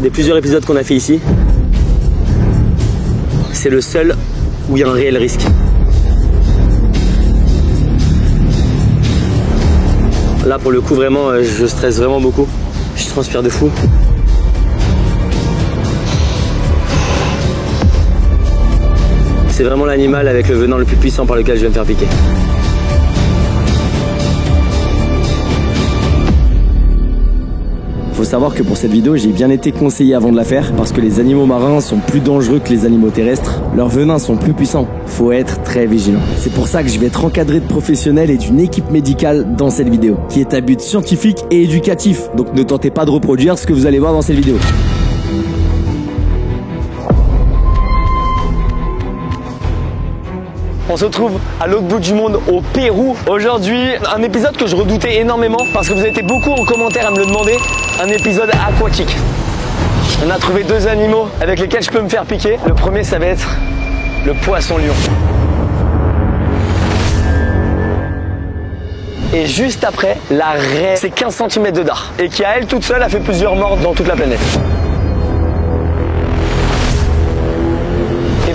des plusieurs épisodes qu'on a fait ici, c'est le seul où il y a un réel risque. Là pour le coup vraiment je stresse vraiment beaucoup, je transpire de fou. C'est vraiment l'animal avec le venin le plus puissant par lequel je vais me faire piquer. Faut savoir que pour cette vidéo, j'ai bien été conseillé avant de la faire parce que les animaux marins sont plus dangereux que les animaux terrestres. Leurs venins sont plus puissants. Faut être très vigilant. C'est pour ça que je vais être encadré de professionnels et d'une équipe médicale dans cette vidéo, qui est à but scientifique et éducatif. Donc ne tentez pas de reproduire ce que vous allez voir dans cette vidéo. On se trouve à l'autre bout du monde, au Pérou. Aujourd'hui, un épisode que je redoutais énormément parce que vous avez été beaucoup en commentaire à me le demander. Un épisode aquatique. On a trouvé deux animaux avec lesquels je peux me faire piquer. Le premier, ça va être le poisson-lion. Et juste après, la raie, c'est 15 cm de dard. Et qui, à elle toute seule, a fait plusieurs morts dans toute la planète.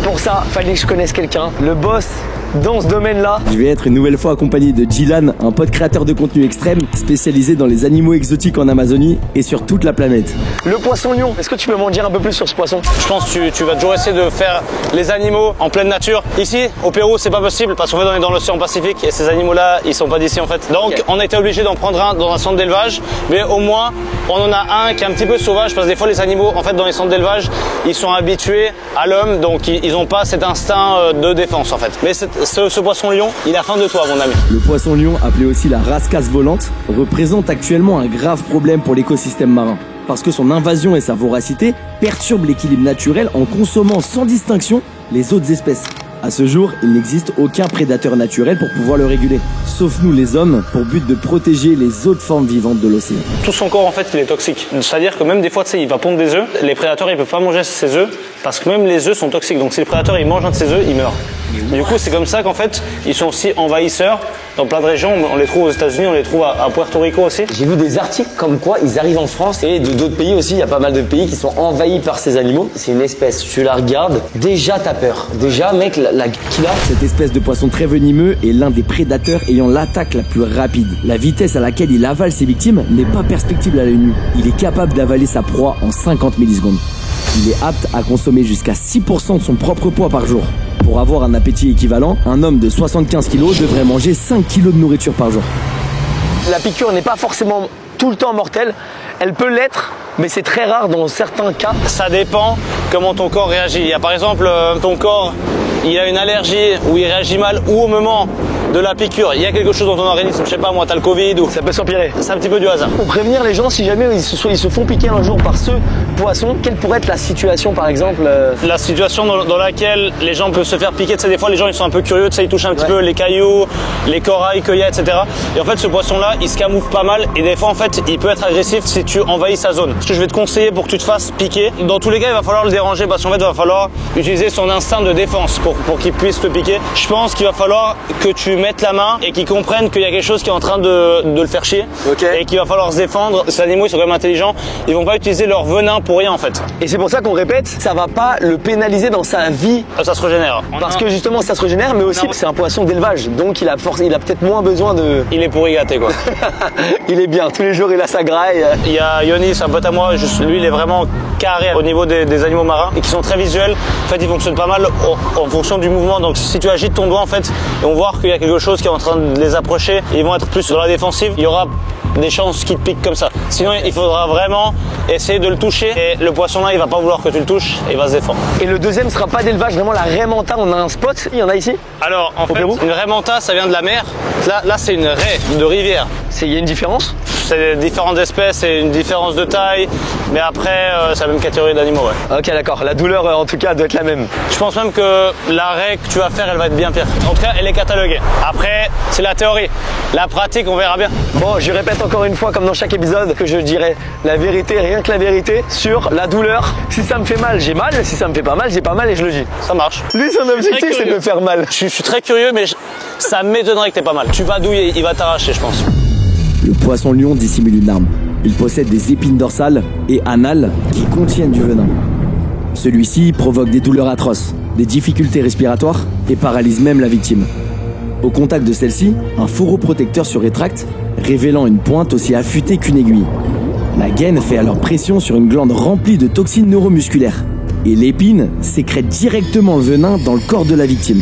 Pour ça, fallait que je connaisse quelqu'un, le boss dans ce domaine-là. Je vais être une nouvelle fois accompagné de Jilan, un pote créateur de contenu extrême, spécialisé dans les animaux exotiques en Amazonie et sur toute la planète. Le poisson-lion, est-ce que tu peux m'en dire un peu plus sur ce poisson? Je pense que tu vas toujours essayer de faire les animaux en pleine nature. Ici, au Pérou, c'est pas possible parce qu'en fait, on est dans l'océan Pacifique et ces animaux-là, ils sont pas d'ici en fait. Donc, okay, on a été obligé d'en prendre un dans un centre d'élevage, mais au moins, on en a un qui est un petit peu sauvage parce que des fois, les animaux, en fait, dans les centres d'élevage, ils sont habitués à l'homme, donc ils ont pas cet instinct de défense en fait. Mais ce poisson-lion, il a faim de toi, mon ami. Le poisson-lion, appelé aussi la rascasse volante, représente actuellement un grave problème pour l'écosystème marin. Parce que son invasion et sa voracité perturbent l'équilibre naturel en consommant sans distinction les autres espèces. À ce jour, il n'existe aucun prédateur naturel pour pouvoir le réguler. Sauf nous les hommes, pour but de protéger les autres formes vivantes de l'océan. Tout son corps en fait il est toxique. C'est-à-dire que même des fois tu sais il va pondre des œufs, les prédateurs ils peuvent pas manger ses œufs parce que même les œufs sont toxiques. Donc si le prédateur il mange un de ses œufs, il meurt. Du coup c'est comme ça qu'en fait ils sont aussi envahisseurs dans plein de régions. On les trouve aux États-Unis, on les trouve à Puerto Rico aussi. J'ai vu des articles comme quoi ils arrivent en France et d'autres pays aussi. Il y a pas mal de pays qui sont envahis par ces animaux. C'est une espèce, tu la regardes, déjà t'as peur. Déjà mec, qu'il a. Cette espèce de poisson très venimeux est l'un des prédateurs ayant l'attaque la plus rapide. La vitesse à laquelle il avale ses victimes n'est pas perceptible à l'œil nu. Il est capable d'avaler sa proie en 50 millisecondes. Il est apte à consommer jusqu'à 6% de son propre poids par jour. Pour avoir un appétit équivalent, un homme de 75 kg devrait manger 5 kg de nourriture par jour. La piqûre n'est pas forcément tout le temps mortelle. Elle peut l'être, mais c'est très rare dans certains cas. Ça dépend comment ton corps réagit. Il y a par exemple ton corps, il a une allergie ou il réagit mal ou au moment de la piqûre, il y a quelque chose dans ton organisme, je sais pas moi, t'as le Covid ou ça peut s'empirer. C'est un petit peu du hasard. Pour prévenir les gens, si jamais ils se font piquer un jour par ce poisson, quelle pourrait être la situation par exemple La situation dans laquelle les gens peuvent se faire piquer, tu sais, des fois les gens ils sont un peu curieux, tu sais, ils touchent un petit peu les cailloux, les corails qu'il y a, etc. Et en fait ce poisson-là, il se camoufle pas mal et des fois en fait il peut être agressif si tu envahis sa zone. Ce que je vais te conseiller pour que tu te fasses piquer, dans tous les cas il va falloir le déranger parce qu'en fait il va falloir utiliser son instinct de défense pour qu'il puisse te piquer. Je pense qu'il va falloir que tu mettes la main et qu'ils comprennent qu'il y a quelque chose qui est en train de le faire chier, et qu'il va falloir se défendre. Ces animaux ils sont quand même intelligents, ils vont pas utiliser leur venin pour rien en fait. Et c'est pour ça qu'on répète, ça va pas le pénaliser dans sa vie. Ça se régénère. Parce que justement ça se régénère, mais aussi c'est un poisson d'élevage, donc il a peut-être moins besoin de... Il est pourri gâté quoi. Il est bien, tous les jours il a sa graille. Il y a Yonis, un pote à moi, lui il est vraiment carré au niveau des animaux marins et qui sont très visuels. En fait ils fonctionnent pas mal en fonction du mouvement, donc si tu agites ton doigt en fait, ils vont voir qu'il y a quelque chose qui est en train de les approcher, ils vont être plus dans la défensive, il y aura des chances qu'ils te piquent comme ça. Sinon il faudra vraiment essayer de le toucher et le poisson là il va pas vouloir que tu le touches et il va se défendre. Et le deuxième sera pas d'élevage, vraiment la raie manta, on a un spot, il y en a ici? Alors en fait une raie manta ça vient de la mer, là c'est une raie de rivière. Il y a une différence? C'est différentes espèces et une différence de taille, mais après c'est la même catégorie d'animaux. Ouais. Ok d'accord, la douleur en tout cas doit être la même. Je pense même que la raie que tu vas faire elle va être bien pire. En tout cas elle est cataloguée. Après c'est la théorie, la pratique on verra bien. Bon je répète encore une fois comme dans chaque épisode que je dirai la vérité, rien que la vérité sur la douleur. Si ça me fait mal j'ai mal, si ça me fait pas mal j'ai pas mal et je le dis. Ça marche. Lui son objectif c'est de me faire mal. Je suis très curieux mais ça m'étonnerait que t'aies pas mal. Tu vas douiller, il va t'arracher je pense. Le poisson-lion dissimule une arme. Il possède des épines dorsales et anales qui contiennent du venin. Celui-ci provoque des douleurs atroces, des difficultés respiratoires et paralyse même la victime. Au contact de celle-ci, un fourreau protecteur se rétracte, révélant une pointe aussi affûtée qu'une aiguille. La gaine fait alors pression sur une glande remplie de toxines neuromusculaires. Et l'épine sécrète directement le venin dans le corps de la victime.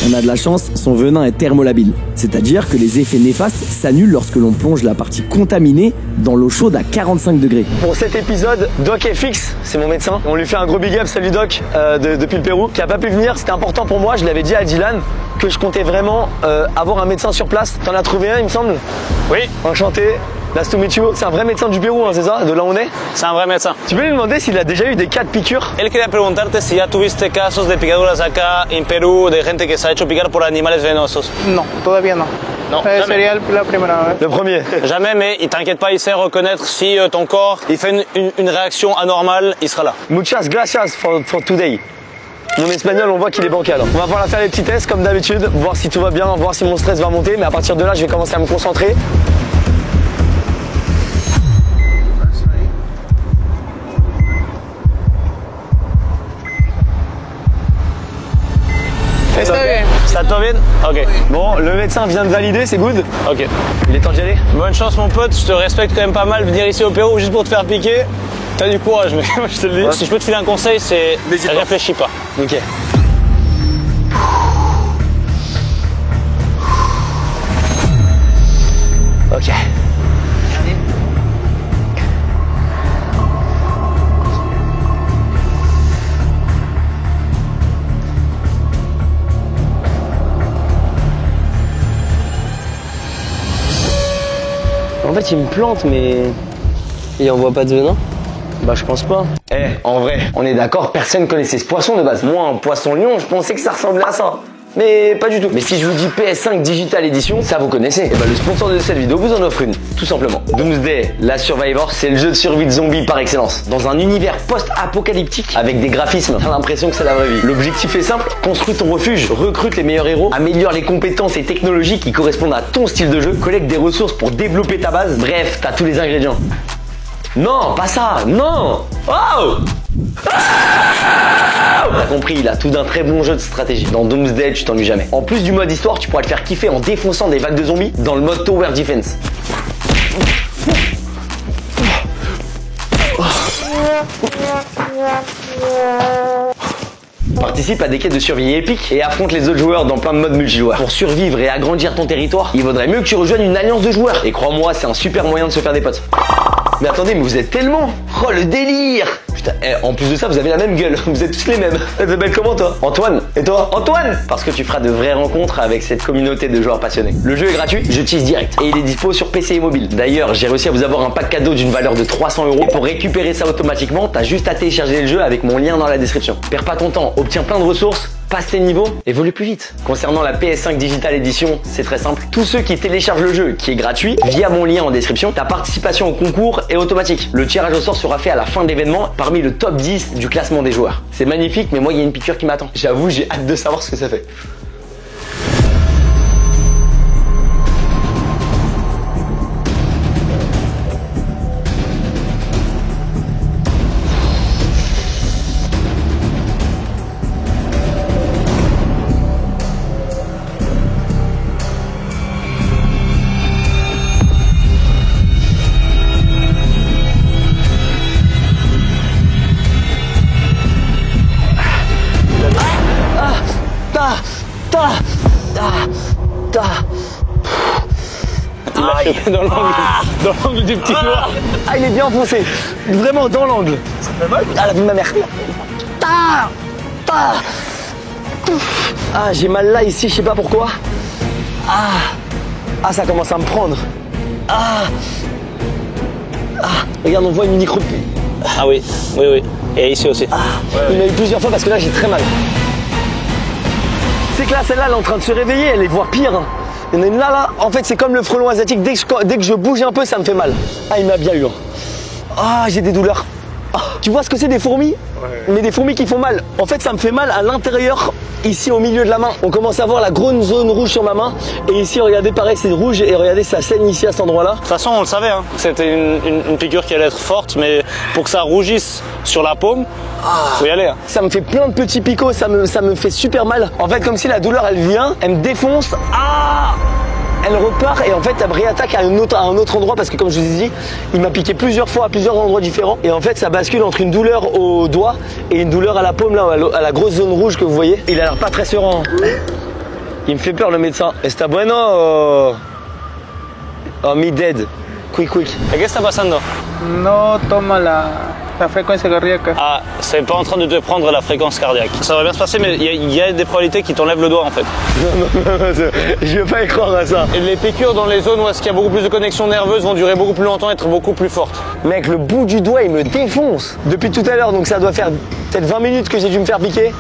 On a de la chance, son venin est thermolabile, c'est-à-dire que les effets néfastes s'annulent lorsque l'on plonge la partie contaminée dans l'eau chaude à 45 degrés. Pour cet épisode, Doc FX, c'est mon médecin. On lui fait un gros big up, salut Doc, depuis le Pérou, qui a pas pu venir. C'était important pour moi, je l'avais dit à Dylan, que je comptais vraiment avoir un médecin sur place. T'en as trouvé un, il me semble? Oui. Enchanté. Nice to meet you. C'est un vrai médecin du Pérou, hein, c'est ça? De là où on est? C'est un vrai médecin. Tu peux lui demander s'il a déjà eu des cas de piqûres? Él quería preguntarte si ya tuviste casos de picaduras acá en Perú de gente que se ha hecho picar por animales venenosos. No, todavía no. No, Sería la primera vez. Le premier. Jamais, mais t'inquiète pas, il sait reconnaître si ton corps il fait une réaction anormale, il sera là. Muchas gracias for today. Mon espagnol, on voit qu'il est bancal. On va pouvoir faire les petits tests comme d'habitude, voir si tout va bien, voir si mon stress va monter. Mais à partir de là, je vais commencer à me concentrer. Está bien. Ça te va bien? Ok. Bon, le médecin vient de valider, c'est good. Ok. Il est temps d'y aller. Bonne chance mon pote, je te respecte quand même pas mal. Venir ici au Pérou juste pour te faire piquer, t'as du courage, mais moi je te le dis. Ouais. Si je peux te filer un conseil, c'est réfléchis pas. Ok. Ok. En fait, il me plante, mais il envoie pas de venin. Bah, je pense pas. En vrai, on est d'accord, personne connaissait ce poisson de base. Moi, un poisson lion, je pensais que ça ressemblait à ça. Mais pas du tout. Mais si je vous dis PS5 Digital Edition, ça vous connaissez. Et bah, le sponsor de cette vidéo vous en offre une, tout simplement. Doomsday, la Survivor, c'est le jeu de survie de zombies par excellence. Dans un univers post-apocalyptique, avec des graphismes, t'as l'impression que c'est la vraie vie. L'objectif est simple, construis ton refuge, recrute les meilleurs héros, améliore les compétences et technologies qui correspondent à ton style de jeu, collecte des ressources pour développer ta base. Bref, t'as tous les ingrédients. Non, pas ça, non. Oh, t'as compris, il a tout d'un très bon jeu de stratégie. Dans Doomsday, tu t'ennuies jamais. En plus du mode histoire, tu pourras le faire kiffer en défonçant des vagues de zombies dans le mode Tower Defense. Participe à des quêtes de survie épiques et affronte les autres joueurs dans plein de modes multijoueurs. Pour survivre et agrandir ton territoire, il vaudrait mieux que tu rejoignes une alliance de joueurs. Et crois-moi, c'est un super moyen de se faire des potes. Mais attendez, mais vous êtes tellement... Oh, le délire! Putain, en plus de ça, vous avez la même gueule. Vous êtes tous les mêmes. Elle s'appelle comment, toi? Antoine. Et toi? Antoine! Parce que tu feras de vraies rencontres avec cette communauté de joueurs passionnés. Le jeu est gratuit, je tease direct. Et il est dispo sur PC et mobile. D'ailleurs, j'ai réussi à vous avoir un pack cadeau d'une valeur de 300 €. Et pour récupérer ça automatiquement, t'as juste à télécharger le jeu avec mon lien dans la description. Perds pas ton temps, obtiens plein de ressources, passe tes niveaux, évolue plus vite. Concernant la PS5 Digital Edition, c'est très simple. Tous ceux qui téléchargent le jeu, qui est gratuit, via mon lien en description, ta participation au concours est automatique. Le tirage au sort sera fait à la fin de l'événement parmi le top 10 du classement des joueurs. C'est magnifique, mais moi il y a une piqûre qui m'attend. J'avoue, j'ai hâte de savoir ce que ça fait. Il l'a chopé dans l'angle du petit doigt. Ah, il est bien enfoncé. Vraiment dans l'angle. Ça fait mal? Ah, la vie de ma mère. Ah, j'ai mal là, ici, je sais pas pourquoi. Ah, ça commence à me prendre. Regarde, on voit une micro... Ah oui, oui, oui. Et ici aussi. Il m'a eu plusieurs fois parce que là, j'ai très mal. C'est que là, celle-là, elle est en train de se réveiller, elle est voire pire. Il y en a une là. En fait, c'est comme le frelon asiatique. Dès que je bouge un peu, ça me fait mal. Ah, il m'a bien eu. Ah, j'ai des douleurs. Tu vois ce que c'est des fourmis? Mais des fourmis qui font mal. En fait, ça me fait mal à l'intérieur ici au milieu de la main. On commence à voir la grosse zone rouge sur ma main. Et ici, regardez, pareil, c'est rouge. Et regardez, ça saigne ici à cet endroit-là. De toute façon, on le savait, hein. C'était une piqûre qui allait être forte, mais pour que ça rougisse sur la paume, faut y aller. Hein. Ça me fait plein de petits picots, ça me fait super mal. En fait, comme si la douleur, elle vient, elle me défonce. Elle repart et en fait elle me réattaque à un autre endroit parce que comme je vous ai dit, il m'a piqué plusieurs fois à plusieurs endroits différents et en fait ça bascule entre une douleur au doigt et une douleur à la paume là, à la grosse zone rouge que vous voyez. Il a l'air pas très serein. Il me fait peur le médecin. Está bueno? Oh, me dead. Quick. ¿Qué está pasando? No toma la frecuencia cardíaca. Ah, c'est pas en train de te prendre la fréquence cardiaque. Ça va bien se passer, mais il y a des probabilités qui t'enlèvent le doigt en fait. Non, je vais pas y croire à ça. Et les piqûres dans les zones où il y a beaucoup plus de connexions nerveuses vont durer beaucoup plus longtemps et être beaucoup plus fortes. Mec, le bout du doigt il me défonce depuis tout à l'heure, donc ça doit faire peut-être 20 minutes que j'ai dû me faire piquer.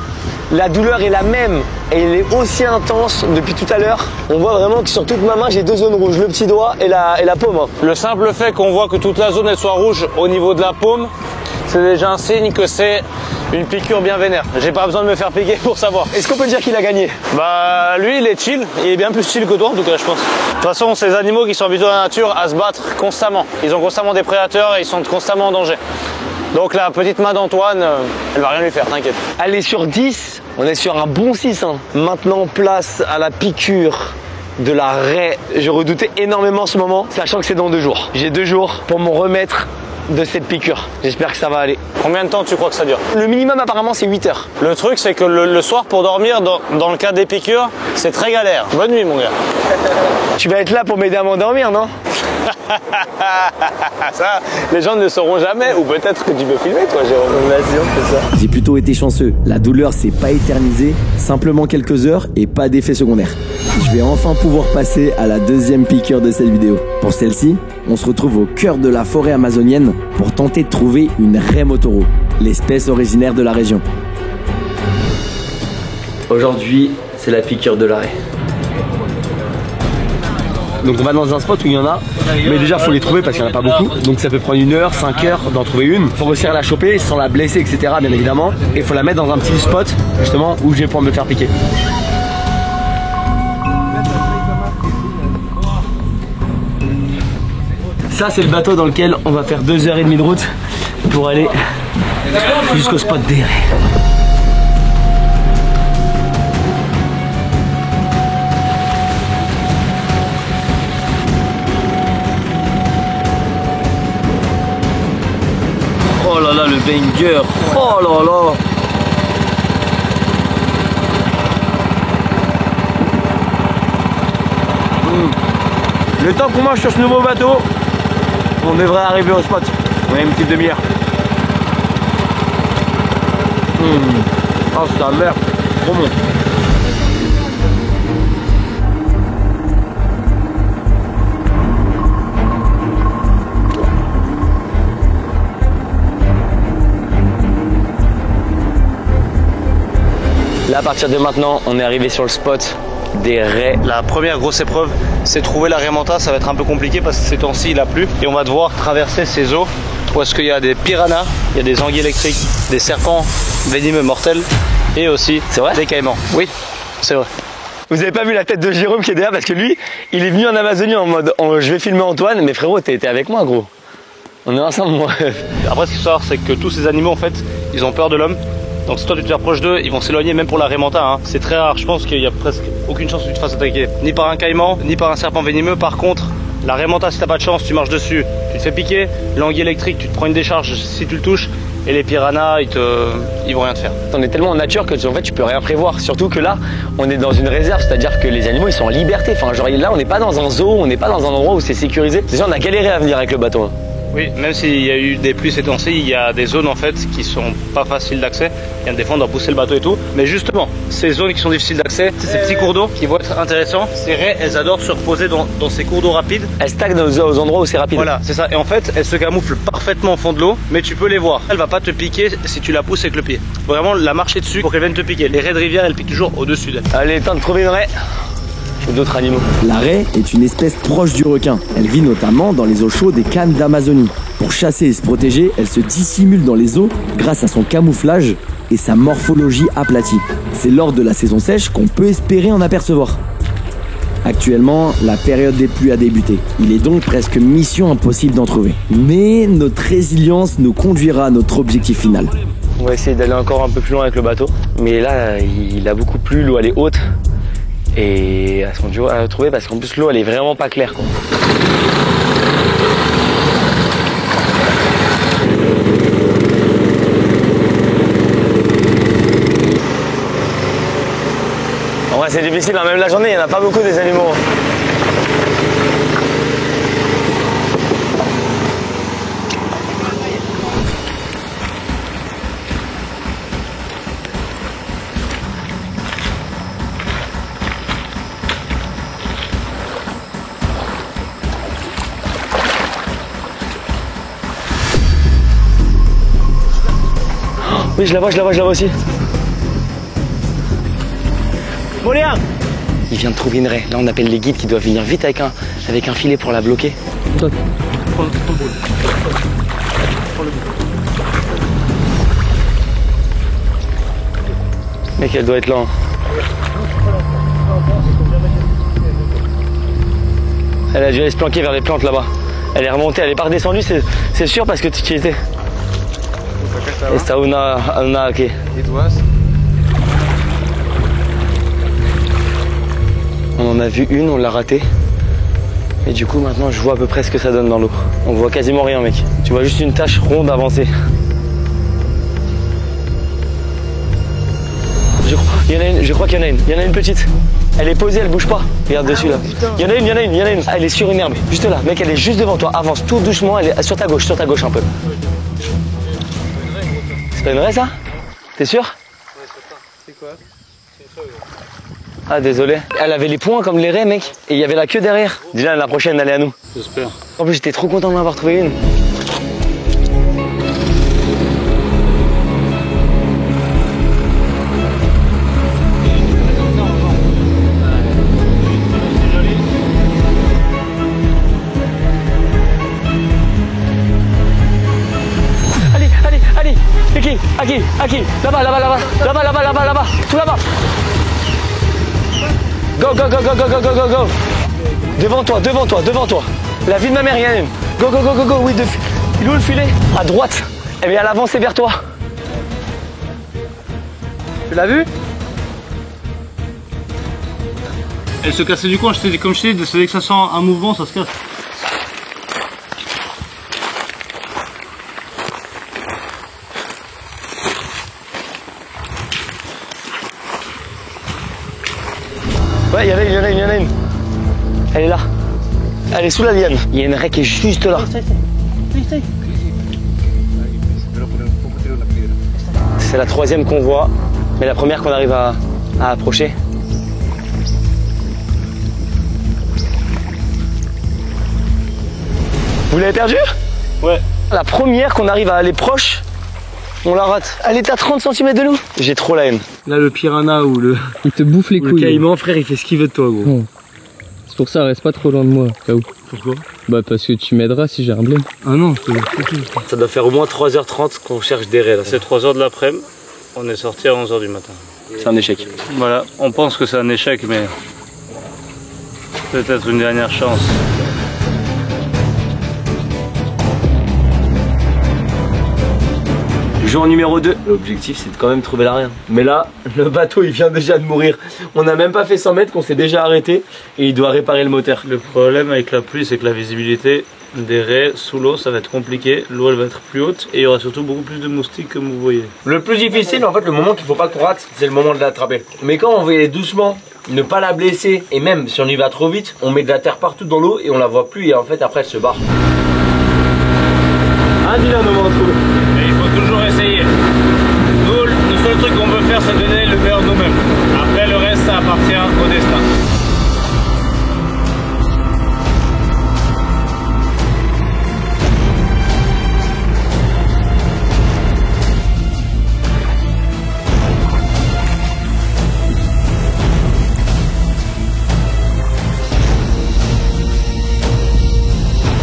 La douleur est la même et elle est aussi intense depuis tout à l'heure. On voit vraiment que sur toute ma main j'ai deux zones rouges, le petit doigt et la paume. Le simple fait qu'on voit que toute la zone elle soit rouge au niveau de la paume, c'est déjà un signe que c'est une piqûre bien vénère. J'ai pas besoin de me faire piquer pour savoir. Est-ce qu'on peut dire qu'il a gagné? Bah lui il est chill, il est bien plus chill que toi en tout cas je pense. De toute façon ces animaux qui sont habitués à la nature à se battre constamment. Ils ont constamment des prédateurs et ils sont constamment en danger. Donc la petite main d'Antoine, elle va rien lui faire, t'inquiète. Allez, sur 10, on est sur un bon 6. Hein. Maintenant, place à la piqûre de la raie. Je redoutais énormément ce moment, sachant que c'est dans 2 jours. J'ai 2 jours pour me remettre de cette piqûre. J'espère que ça va aller. Combien de temps tu crois que ça dure? Le minimum apparemment c'est 8 heures. Le truc c'est que le soir pour dormir, dans le cas des piqûres, c'est très galère. Bonne nuit mon gars. Tu vas être là pour m'aider à m'endormir, non? Ça, les gens ne le sauront jamais, ou peut-être que tu peux filmer toi Jérôme. Vas-y, on fait ça. J'ai plutôt été chanceux. La douleur s'est pas éternisée, simplement quelques heures et pas d'effet secondaire. Je vais enfin pouvoir passer à la deuxième piqûre de cette vidéo. Pour celle-ci, on se retrouve au cœur de la forêt amazonienne pour tenter de trouver une raie motoro, l'espèce originaire de la région. Aujourd'hui, c'est la piqûre de la raie. Donc on va dans un spot où il y en a, mais déjà faut les trouver parce qu'il n'y en a pas beaucoup. Donc ça peut prendre 1 heure, 5 heures d'en trouver une. Faut réussir à la choper sans la blesser, etc. bien évidemment. Et il faut la mettre dans un petit spot justement où je vais pouvoir me faire piquer. Ça c'est le bateau dans lequel on va faire 2h30 de route pour aller jusqu'au spot des raies. Oh là là, le banger. Oh là là. Le temps qu'on marche sur ce nouveau bateau, on devrait arriver au spot. On a une petite demi-heure. Oh, c'est la merde. Trop bon. Là, à partir de maintenant, on est arrivé sur le spot des raies. La première grosse épreuve, c'est trouver la raie manta. Ça va être un peu compliqué parce que ces temps-ci, il a plu. Et on va devoir traverser ces eaux où est-ce qu'il y a des piranhas, il y a des anguilles électriques, des serpents venimeux mortels et aussi des caïmans. Oui, c'est vrai. Vous avez pas vu la tête de Jérôme qui est derrière parce que lui, il est venu en Amazonie en mode je vais filmer Antoine, mais frérot, t'es avec moi, gros. On est ensemble, moi. Après, ce qu'il faut savoir, c'est que tous ces animaux, en fait, ils ont peur de l'homme. Donc si toi tu te rapproches d'eux, ils vont s'éloigner même pour la raie manta. Hein. C'est très rare, je pense qu'il y a presque aucune chance que tu te fasses attaquer. Ni par un caïman, ni par un serpent venimeux. Par contre, la raie manta, si t'as pas de chance, tu marches dessus, tu te fais piquer. L'anguille électrique, tu te prends une décharge si tu le touches. Et les piranhas, ils vont rien te faire. On est tellement en nature que en fait tu peux rien prévoir. Surtout que là, on est dans une réserve, c'est-à-dire que les animaux ils sont en liberté. Enfin genre là, on n'est pas dans un zoo, on n'est pas dans un endroit où c'est sécurisé. C'est sûr, on a galéré à venir avec le bateau. Oui, même s'il y a eu des pluies ces temps-ci, il y a des zones en fait qui sont pas faciles d'accès. Il y a des fois on doit pousser le bateau et tout. Mais justement, ces zones qui sont difficiles d'accès, c'est ces petits cours d'eau qui vont être intéressants. Ces raies, elles adorent se reposer dans ces cours d'eau rapides. Elles stagnent aux endroits où c'est rapide. Voilà, c'est ça. Et en fait, elles se camouflent parfaitement au fond de l'eau, mais tu peux les voir. Elle va pas te piquer si tu la pousses avec le pied. Faut vraiment la marcher dessus pour qu'elle vienne te piquer. Les raies de rivière, elles piquent toujours au-dessus d'elle. Allez, temps de trouver une raie. Ou d'autres animaux. La raie est une espèce proche du requin. Elle vit notamment dans les eaux chaudes des cannes d'Amazonie. Pour chasser et se protéger, elle se dissimule dans les eaux grâce à son camouflage et sa morphologie aplatie. C'est lors de la saison sèche qu'on peut espérer en apercevoir. Actuellement, la période des pluies a débuté. Il est donc presque mission impossible d'en trouver. Mais notre résilience nous conduira à notre objectif final. On va essayer d'aller encore un peu plus loin avec le bateau. Mais là, il a beaucoup plu, l'eau elle est haute. Et elles sont dures à trouver parce qu'en plus l'eau elle est vraiment pas claire, quoi. En vrai c'est difficile, hein. Même la journée il n'y en a pas beaucoup des animaux. Oui, je la vois aussi. Moléa! Il vient de trouver une raie. Là, on appelle les guides qui doivent venir vite avec un filet pour la bloquer. Mec, elle doit être là. Elle a dû aller se planquer vers les plantes là-bas. Elle est remontée, elle est pas redescendue, c'est sûr parce que tu y étais. Está una aquí. On en a vu une, on l'a ratée. Et du coup maintenant je vois à peu près ce que ça donne dans l'eau. On voit quasiment rien, mec. Tu vois juste une tache ronde avancée. Je crois qu'il y en a une. Il y en a une petite. Elle est posée, elle bouge pas. Regarde dessus là. Il y en a une. Elle est sur une herbe. Juste là. Mec, elle est juste devant toi. Avance tout doucement. Elle est sur ta gauche un peu. C'est pas une raie ça? T'es sûr? Ouais, c'est quoi? Ah désolé. Elle avait les poings comme les raies, mec. Et il y avait la queue derrière. Dis-la, la prochaine elle est à nous. J'espère. En plus j'étais trop content d'en avoir trouvé une. Aquí, là-bas, tout là-bas. Go. Devant toi. La vie de ma mère, il y en a une. Go, oui, il est où le filet? À droite. Elle est à l'avance et vers toi. Tu l'as vu? Elle se cassait du coin, comme je t'ai dit, dès que ça sent un mouvement, ça se casse. Ouais, il y en a une. Elle est là. Elle est sous la liane. Il y a une raie qui est juste là. C'est la troisième qu'on voit, mais la première qu'on arrive à approcher. Vous l'avez perdue? Ouais. La première qu'on arrive à aller proche, on la rate. Elle est à 30 cm de nous. J'ai trop la haine. Là, le piranha ou le... Il te bouffe les couilles. Le caïman, frère, il fait ce qu'il veut de toi, gros. Oh. C'est pour ça, reste pas trop loin de moi, cas où. Pourquoi? Bah parce que tu m'aideras si j'ai un blême. Ah non, ça doit faire au moins 3h30 qu'on cherche des raies. C'est 3h de l'après-midi. On est sorti à 11h du matin. C'est un échec. Voilà, on pense que c'est un échec, mais peut-être une dernière chance. Jour numéro 2, l'objectif c'est de quand même trouver la raie. Mais là, le bateau il vient déjà de mourir. On n'a même pas fait 100 mètres qu'on s'est déjà arrêté et il doit réparer le moteur. Le problème avec la pluie, c'est que la visibilité des raies sous l'eau, ça va être compliqué. L'eau elle va être plus haute et il y aura surtout beaucoup plus de moustiques comme vous voyez. Le plus difficile, en fait, le moment qu'il faut pas qu'on rate, c'est le moment de l'attraper. Mais quand on veut y aller doucement, ne pas la blesser, et même si on y va trop vite, on met de la terre partout dans l'eau et on la voit plus et en fait après elle se barre. Un Dylan au moment trouvé. Mais il faut toujours essayer. Nous, le seul truc qu'on veut faire, c'est donner le meilleur de nous-mêmes. Après, le reste, ça appartient au destin.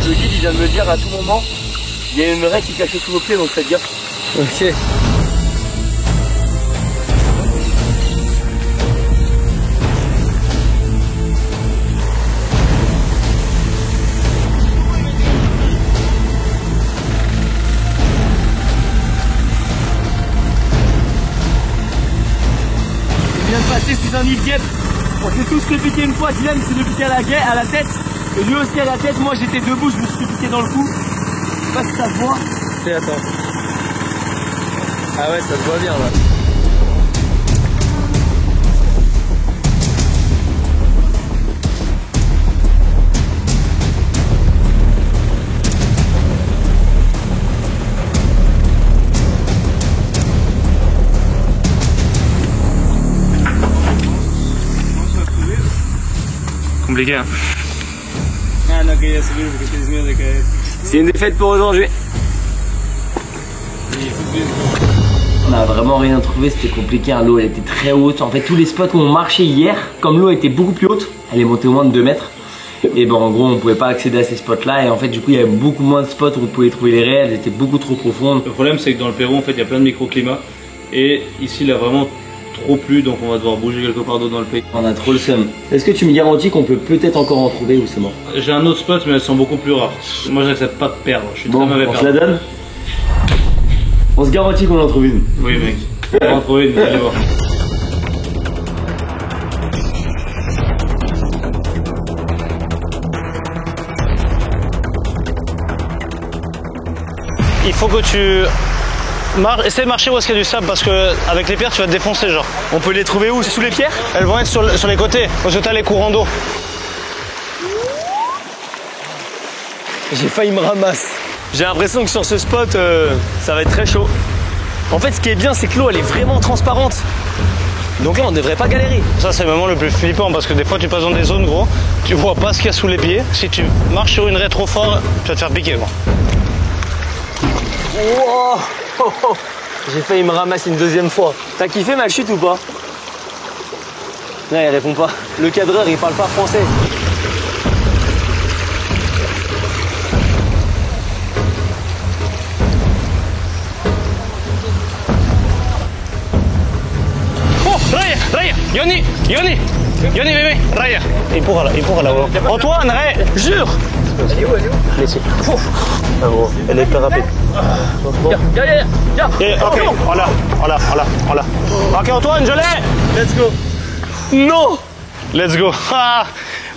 Le guide il vient de me dire à tout moment, il y a une raie qui est cachée sous vos pieds donc faites gaffe. Ok. suis un Yves Guêpe. On s'est tous fait piquer une fois. Dylan il s'est fait piquer à la tête. Et lui aussi à la tête. Moi j'étais debout, je me suis fait piquer dans le cou. Je sais pas si ça se voit. Fais attends. Ah ouais, ça se voit bien là. Compliqué hein. C'est une défaite pour aujourd'hui. On n'a vraiment rien trouvé, c'était compliqué, hein. L'eau elle était très haute. En fait tous les spots où on marchait hier, comme l'eau était beaucoup plus haute, elle est montée au moins de 2 mètres. Et ben en gros on pouvait pas accéder à ces spots là. Et en fait du coup il y avait beaucoup moins de spots où on pouvait trouver les raies, elles étaient beaucoup trop profondes. Le problème c'est que dans le Pérou en fait il y a plein de microclimats. Et ici il a vraiment trop plu, donc on va devoir bouger quelque part d'autre dans le pays. On a trop le seum. Est-ce que tu me garantis qu'on peut peut-être encore en trouver ou c'est mort? J'ai un autre spot mais elles sont beaucoup plus rares. Moi j'accepte pas de perdre, je suis Bon, très mauvais on perdre. se la donne? On se garantit qu'on en trouve une. Oui mec, on va en trouver une, allez voir. Il faut que tu essaie de marcher où est-ce qu'il y a du sable parce que avec les pierres tu vas te défoncer genre. On peut les trouver où? Sous les pierres? Elles vont être sur les côtés parce que t'as les courants d'eau. J'ai failli me ramasser. J'ai l'impression que sur ce spot, ça va être très chaud. En fait, ce qui est bien, c'est que l'eau, elle est vraiment transparente. Donc là, on ne devrait pas galérer. Ça, c'est le moment le plus flippant parce que des fois, tu passes dans des zones, gros, tu vois pas ce qu'il y a sous les pieds. Si tu marches sur une raie trop fort, tu vas te faire piquer, gros. Wow. J'ai failli me ramasser une deuxième fois. T'as kiffé ma chute ou pas? Non, il répond pas. Le cadreur, il parle pas français. Raya, Yoni, bébé, Raya. Empújala, gros. Antoine, Raya, jure. Elle est où? Ah, gros, elle est hyper rapide. Ok, voilà. Ok, Antoine, je l'ai. Let's go. Non. Let's go. Ah,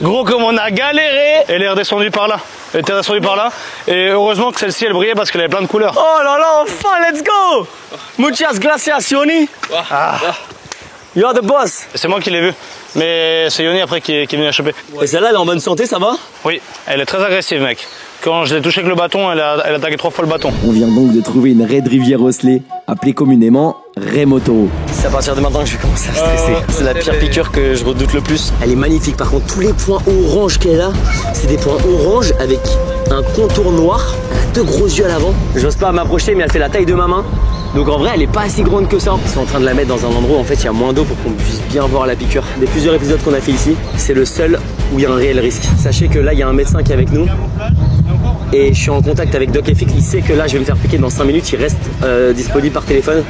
gros, comme on a galéré. Elle est redescendue par là. Elle était redescendue par là. Et heureusement que celle-ci, elle brillait parce qu'elle avait plein de couleurs. Oh là là, enfin, let's go. Muchas gracias, Yoni. Ah. You are the boss. C'est moi qui l'ai vu. Mais c'est Yoni après qui est venu la choper. Et celle-là, elle est en bonne santé, ça va? Oui, elle est très agressive, mec. Quand je l'ai touchée avec le bâton, elle a attaqué 3 fois le bâton. On vient donc de trouver une raie de rivière osselée, appelée communément raie Motoro. C'est à partir de maintenant que je vais commencer à stresser. C'est la pire piqûre que je redoute le plus. Elle est magnifique. Par contre, tous les points orange qu'elle a, c'est des points orange avec un contour noir. Elle a 2 gros yeux à l'avant. J'ose pas m'approcher, mais elle fait la taille de ma main. Donc en vrai, elle est pas si grande que ça. Ils sont en train de la mettre dans un endroit où en fait il y a moins d'eau pour qu'on puisse bien voir la piqûre. Des plusieurs épisodes qu'on a fait ici, c'est le seul où il y a un réel risque. Sachez que là, il y a un médecin qui est avec nous. Et je suis en contact avec Doc FX. Il sait que là, je vais me faire piquer dans 5 minutes. Il reste disponible par téléphone.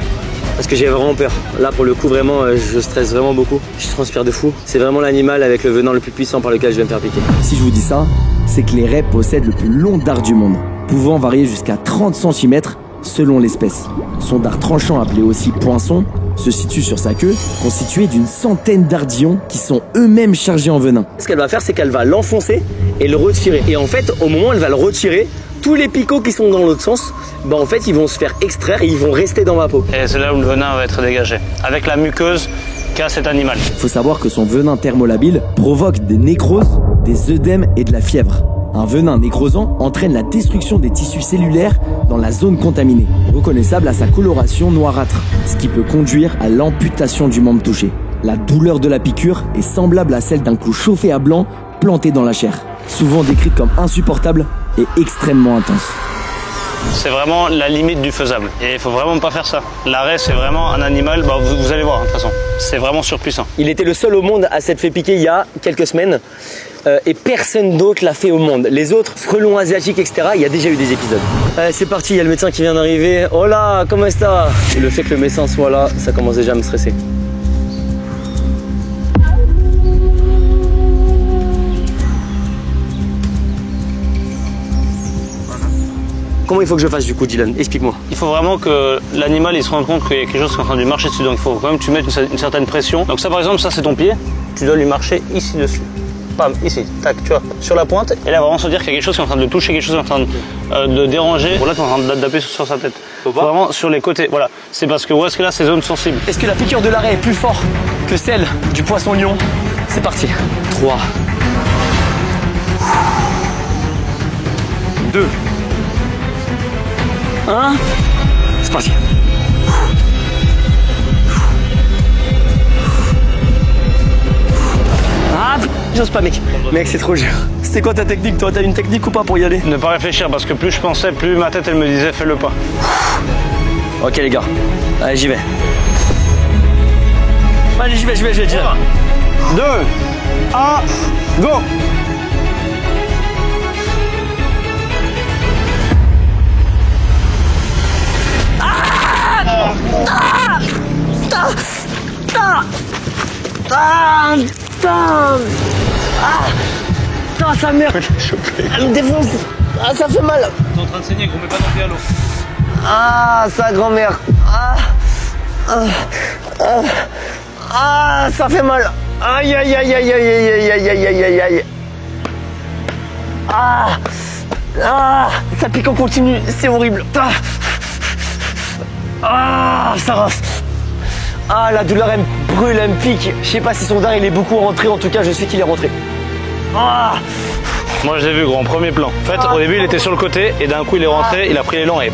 Parce que j'ai vraiment peur. Là, pour le coup, vraiment, je stresse vraiment beaucoup. Je transpire de fou. C'est vraiment l'animal avec le venin le plus puissant par lequel je vais me faire piquer. Si je vous dis ça, c'est que les raies possèdent le plus long dard du monde, pouvant varier jusqu'à 30 cm selon l'espèce. Son dard tranchant, appelé aussi poinçon, se situe sur sa queue, constituée d'une centaine d'ardillons qui sont eux-mêmes chargés en venin. Ce qu'elle va faire, c'est qu'elle va l'enfoncer et le retirer. Et en fait, au moment où elle va le retirer, tous les picots qui sont dans l'autre sens, bah en fait, ils vont se faire extraire et ils vont rester dans ma peau. Et c'est là où le venin va être dégagé, avec la muqueuse qu'a cet animal. Il faut savoir que son venin thermolabile provoque des nécroses, des œdèmes et de la fièvre. Un venin nécrosant entraîne la destruction des tissus cellulaires dans la zone contaminée, reconnaissable à sa coloration noirâtre, ce qui peut conduire à l'amputation du membre touché. La douleur de la piqûre est semblable à celle d'un clou chauffé à blanc planté dans la chair, souvent décrite comme insupportable et extrêmement intense. C'est vraiment la limite du faisable. Et il faut vraiment pas faire ça. La raie, c'est vraiment un animal, bah, vous allez voir de toute façon. C'est vraiment surpuissant. Il était le seul au monde à s'être fait piquer il y a quelques semaines. Et personne d'autre l'a fait au monde. Les autres, frelons asiatiques, etc., il y a déjà eu des épisodes. Allez, c'est parti, il y a le médecin qui vient d'arriver. Oh là, comment est-ce que le fait que le médecin soit là, ça commence déjà à me stresser. Comment il faut que je fasse du coup, Dylan? Explique-moi. Il faut vraiment que l'animal il se rende compte qu'il y a quelque chose qui est en train de lui marcher dessus. Donc il faut quand même que tu mettes une certaine pression. Donc ça par exemple, ça c'est ton pied. Tu dois lui marcher ici dessus. Bam, ici, tac, tu vois, sur la pointe. Et là, vraiment se dire qu'il y a quelque chose qui est en train de le toucher, quelque chose qui est en train de déranger. Bon, là, tu es en train d'appuyer sur sa tête. Vraiment sur les côtés. Voilà. C'est parce que où est-ce que là, c'est zone sensible. Est-ce que la piqûre de l'arrêt est plus forte que celle du poisson-lion? C'est parti. 3, 2, 1. C'est parti. Ah, j'ose pas, mec. Mec, c'est trop dur. C'était quoi ta technique, toi? T'as une technique ou pas pour y aller? Ne pas réfléchir parce que plus je pensais, plus ma tête elle me disait fais-le pas. Ok, les gars. Allez, j'y vais. Allez, j'y vais. 2, 1, go! Sa mère! Elle me défonce! Ah, ça fait mal! T'es en train de saigner, gros, mets pas ton pied à l'eau. Ah, sa grand-mère! Ah, ça fait mal! Aïe, aïe, aïe, aïe, aïe, aïe, aïe, aïe, aïe, aïe, aïe! Ça pique en continu, c'est horrible! Ça rince! Ah, la douleur, elle me brûle, elle me pique! Je sais pas si son dard il est beaucoup rentré, en tout cas, je sais qu'il est rentré. Moi je l'ai vu gros en premier plan. En fait au début il était sur le côté et d'un coup il est rentré, il a pris l'élan et...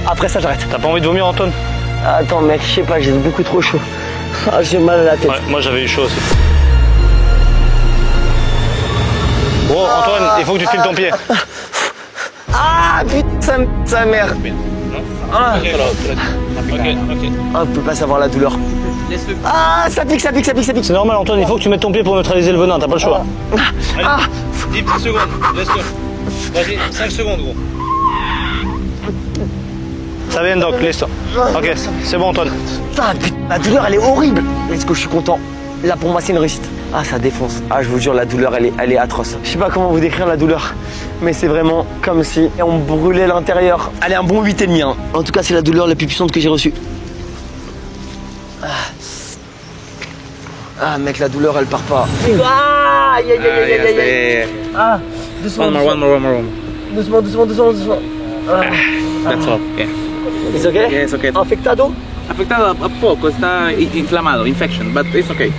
Après ça j'arrête. T'as pas envie de vomir Antoine? Attends mec, je sais pas, j'ai beaucoup trop chaud. J'ai mal à la tête. Ouais, moi j'avais eu chaud aussi. Gros Antoine, il faut que tu files ton pied. Putain, sa mère. On peut pas savoir la douleur. Ça pique. C'est normal Antoine, il faut que tu mettes ton pied pour neutraliser le venin, t'as pas le choix. Allez, 10 petites secondes, laisse-le. Vas-y, 5 secondes gros. Ça vient donc, laisse-toi. Ok, c'est bon Antoine. Putain, la douleur elle est horrible. Est-ce que je suis content? Là pour moi c'est une réussite. Ça défonce. Je vous jure la douleur elle est atroce. Je sais pas comment vous décrire la douleur, mais c'est vraiment comme si on brûlait l'intérieur. Elle est un bon 8,5 hein. En tout cas c'est la douleur la plus puissante que j'ai reçue. Mec, la douleur elle part pas. Aïe. Doucement. One more. Doucement. That's all. Yeah. It's okay? Yeah, it's okay. Infectado? Afectado a poco, está inflamado, infection, but it's okay.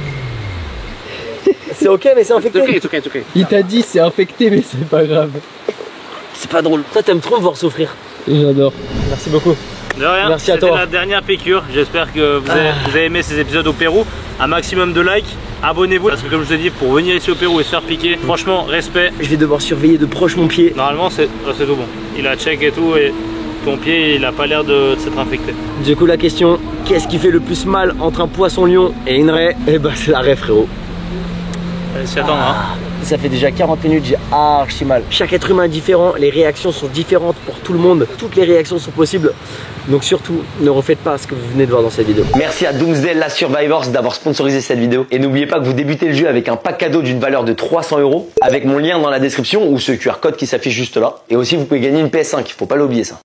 C'est ok mais c'est infecté. It's okay. Il t'a dit c'est infecté mais c'est pas grave. C'est pas drôle. Toi t'aimes trop me voir souffrir. J'adore. Merci beaucoup. De rien, merci à toi. C'était la dernière piqûre. J'espère que vous avez aimé ces épisodes au Pérou. Un maximum de likes. Abonnez-vous parce que comme je vous ai dit, pour venir ici au Pérou et se faire piquer, franchement, respect. Je vais devoir surveiller de proche mon pied. Normalement, c'est tout bon. Il a check et tout et ton pied, il a pas l'air de s'être infecté. Du coup, la question, qu'est-ce qui fait le plus mal entre un poisson-lion et une raie? Eh ben, c'est la raie, frérot. Allez, s'y attendre, hein. Ça fait déjà 40 minutes, j'ai archi mal. Chaque être humain est différent, les réactions sont différentes pour tout le monde. Toutes les réactions sont possibles. Donc surtout, ne refaites pas ce que vous venez de voir dans cette vidéo. Merci à Doomsday Last Survivors d'avoir sponsorisé cette vidéo. Et n'oubliez pas que vous débutez le jeu avec un pack cadeau d'une valeur de 300 € avec mon lien dans la description ou ce QR code qui s'affiche juste là. Et aussi, vous pouvez gagner une PS5, il faut pas l'oublier ça.